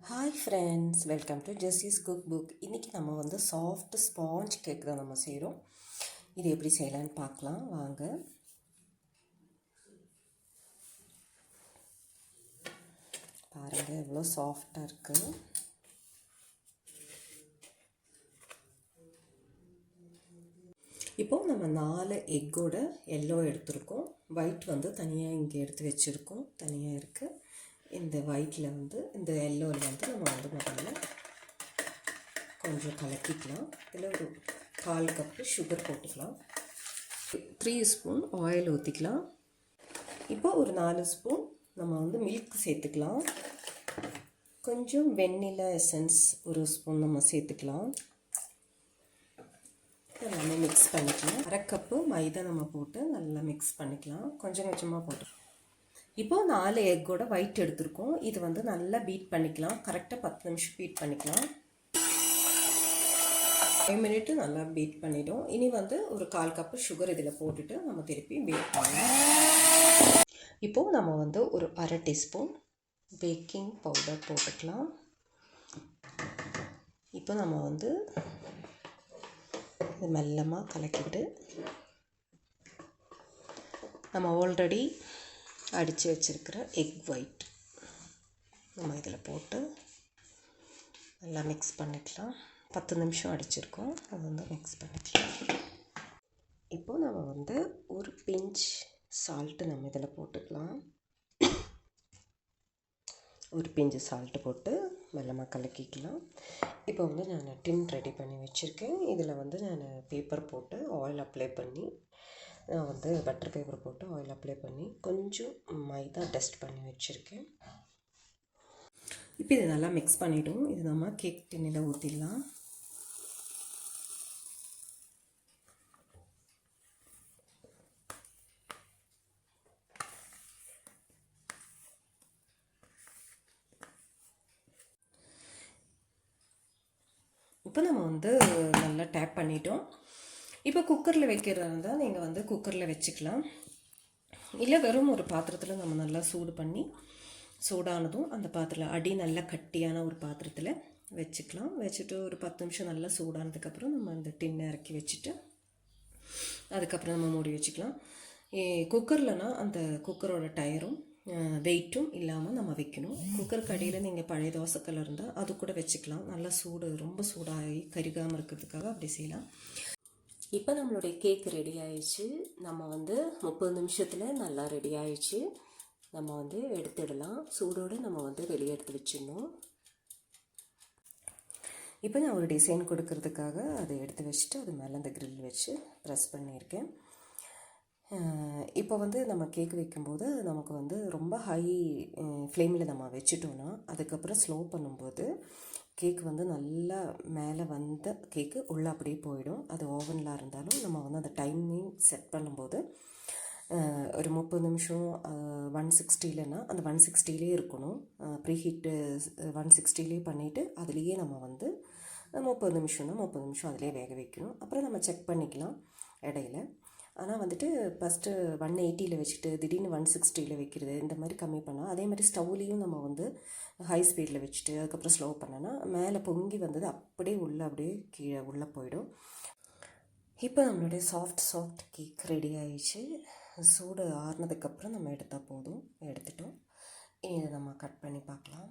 Hi friends, welcome to Jessie's cook book. இன்றைக்கி நம்ம வந்து சாஃப்ட் ஸ்பாஞ்ச் கேக் தான் நம்ம செய்கிறோம். இது எப்படி செய்யலான்னு பார்க்கலாம் வாங்க. பாருங்கள் எவ்வளோ சாஃப்டாக இருக்குது. இப்போது நம்ம 4 எக்கோட எல்லோ எடுத்துருக்கோம். ஒயிட் வந்து தனியாக இங்கே எடுத்து வச்சுருக்கோம், தனியாக இருக்குது. இந்த ஒயிட்டில் வந்து இந்த எல்லோவில் வந்து நம்ம வந்து முதல்ல கொஞ்சம் கலக்கிக்கலாம். இதில் ஒரு 1/4 கப்பு சுகர் போட்டுக்கலாம். 3 ஸ்பூன் ஆயில் ஊற்றிக்கலாம். இப்போ ஒரு 4 ஸ்பூன் நம்ம வந்து மில்க் சேர்த்துக்கலாம். கொஞ்சம் வெண்ணிலா எசன்ஸ் ஒரு ஸ்பூன் நம்ம சேர்த்துக்கலாம். எல்லாமே மிக்ஸ் பண்ணிக்கலாம். 1/2 கப்பு மைதா நம்ம போட்டு நல்லா மிக்ஸ் பண்ணிக்கலாம். கொஞ்சம் கொஞ்சமாக போட்டு இப்போது 4 எக்கோட ஒயிட் எடுத்துருக்கோம். இது வந்து நல்லா பீட் பண்ணிக்கலாம். கரெக்டாக 10 நிமிஷம் பீட் பண்ணிக்கலாம். 5 மினிட்டு நல்லா பீட் பண்ணிவிடும். இனி வந்து ஒரு 1/4 கப்பு சுகர் இதில் போட்டுட்டு நம்ம திருப்பி பீட் பண்ணலாம். இப்போது நம்ம வந்து ஒரு 1/2 டீஸ்பூன் பேக்கிங் பவுடர் போட்டுக்கலாம். இப்போ நம்ம வந்து இது மெல்லமாக கலக்கிட்டு நம்ம ஆல்ரெடி அடித்து வச்சுருக்கிற எக் ஒயிட் நம்ம இதில் போட்டு நல்லா மிக்ஸ் பண்ணிக்கலாம். 10 நிமிஷம் அடிச்சிருக்கோம், அது வந்து மிக்ஸ் பண்ணிக்கலாம். இப்போது நம்ம வந்து ஒரு பிஞ்ச் சால்ட்டு நம்ம இதில் போட்டுக்கலாம். ஒரு பிஞ்சு சால்ட்டு போட்டு மெல்லமாக கலக்கிக்கலாம். இப்போ வந்து நான் டின் ரெடி பண்ணி வச்சுருக்கேன். இதில் வந்து நான் பேப்பர் போட்டு ஆயில் அப்ளை பண்ணி நான் வந்து பட்டர் பேப்பர் போட்டு ஆயில் அப்ளை பண்ணி கொஞ்சம் மைதா டஸ்ட் பண்ணி வச்சுருக்கேன். இப்போ இது நல்லா மிக்ஸ் பண்ணிவிடும். இது நம்ம கேக் டின்னில் ஊற்றிடலாம். இப்போ நம்ம வந்து நல்லா டேப் பண்ணிட்டோம். இப்போ குக்கரில் வைக்கிறதா இருந்தால் நீங்கள் வந்து குக்கரில் வச்சுக்கலாம். இல்லை வெறும் ஒரு பாத்திரத்தில் நம்ம நல்லா சூடு பண்ணி சூடானதும் அந்த பாத்திரத்தில் அடி நல்லா கட்டியான ஒரு பாத்திரத்தில் வச்சுக்கலாம். வச்சுட்டு ஒரு 10 நிமிஷம் நல்லா சூடானதுக்கப்புறம் நம்ம அந்த டின்னை இறக்கி வச்சுட்டு அதுக்கப்புறம் நம்ம மூடி வச்சுக்கலாம். குக்கர்லனா அந்த குக்கரோட டயரும் வெயிட்டும் இல்லாமல் நம்ம வைக்கணும். குக்கர் கடியில் நீங்கள் பழைய தோசைக்கல் இருந்தால் அது கூட வச்சுக்கலாம். நல்லா சூடு ரொம்ப சூடாகி கருகாமல் இருக்கிறதுக்காக அப்படி செய்யலாம். இப்போ நம்மளுடைய கேக் ரெடி ஆயிடுச்சு. நம்ம வந்து 30 நிமிஷத்தில் நல்லா ரெடி ஆயிடுச்சு. நம்ம வந்து எடுத்துடலாம். சூடோடு நம்ம வந்து வெளியே எடுத்து வச்சிடணும். இப்போ நான் ஒரு டிசைன் கொடுக்கறதுக்காக அதை எடுத்து வச்சுட்டு அது மேலே அந்த கிரில் வச்சு ப்ரெஸ் பண்ணியிருக்கேன். இப்போ வந்து நம்ம கேக் வைக்கும்போது நமக்கு வந்து ரொம்ப ஹை ஃப்ளேமில் நம்ம வச்சுட்டோன்னா அதுக்கப்புறம் ஸ்லோ பண்ணும்போது கேக் வந்து நல்லா மேலே வந்த கேக்கு உள்ளே அப்படியே போயிடும். அது ஓவனில் இருந்தாலும் நம்ம வந்து அந்த டைமிங் செட் பண்ணும்போது ஒரு 30 நிமிஷம் 160லனா அந்த 160லே இருக்கணும். ப்ரீஹீட்டு 160லே பண்ணிவிட்டு அதுலேயே நம்ம வந்து 30 நிமிஷம் அதிலே வேக வைக்கணும். அப்புறம் நம்ம செக் பண்ணிக்கலாம் இடையில. ஆனால் வந்துட்டு ஃபஸ்ட்டு 180ல் வச்சுட்டு திடீர்னு 160ல் வைக்கிறது இந்த மாதிரி கம்மி பண்ணால், அதே மாதிரி ஸ்டவ்லேயும் நம்ம வந்து ஹை ஸ்பீடில் வச்சுட்டு அதுக்கப்புறம் ஸ்லோ பண்ணோன்னா மேலே பொங்கி வந்தது அப்படியே கீழே உள்ளே போயிடும். இப்போ நம்மளுடைய சாஃப்ட் கேக் ரெடி ஆயிடுச்சு. சூடு ஆறுனதுக்கப்புறம் நம்ம எடுத்தால் போதும். எடுத்துட்டோம். இதை நம்ம கட் பண்ணி பார்க்கலாம்.